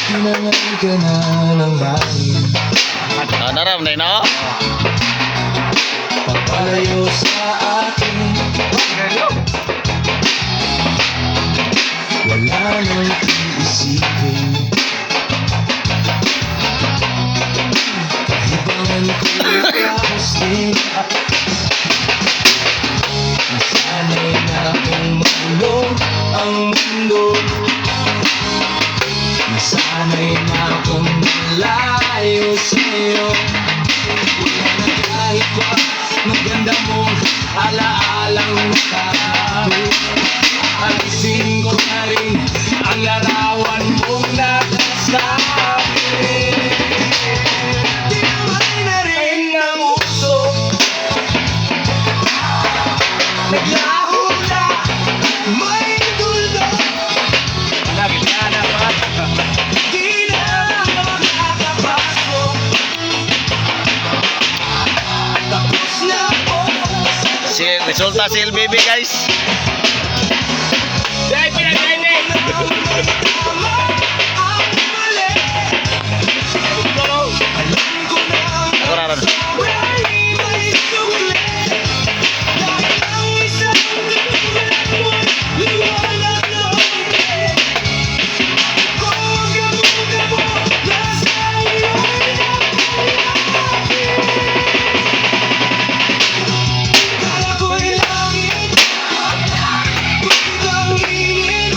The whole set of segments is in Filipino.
Tinangan ka na ng langit. Naram na no? Pagpalayo sa akin, wala nang iisipin. Kahibangan ko tapos din. Nasanay na akong makulong ang mundo. Nasanay na akong malayo sa'yo. Wala na kahit pa maganda mong alaalang nakakabit. Alisin ko na rin ang larawan mong nakasabi. Tinamay na rin ang uso, naglaho na may duldo. Lagi ka na ba? Di na makakapasok. Tapos na po. Si resulta si LBB guys. Dahil pinag-training. Tama ang mali. Alam ko na ang Nakuran. buhay may sukli. Dahil ang isang katulad mo, liwanag na uli. Kung gamuga mo, nasa iyo'y napalagi. Kala ko'y langit, biglang init.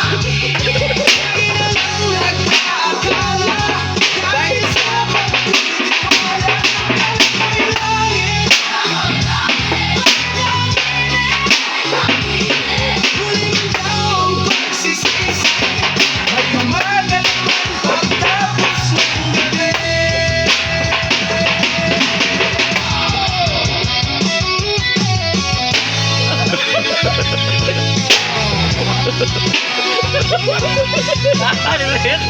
Lagi na lang nagkakala, dahil sa pagtitiwala. Kala ko'y langit, muling daw ang pagsisisi. Ay umaga naman pagtapos ng gabi. Ano yun?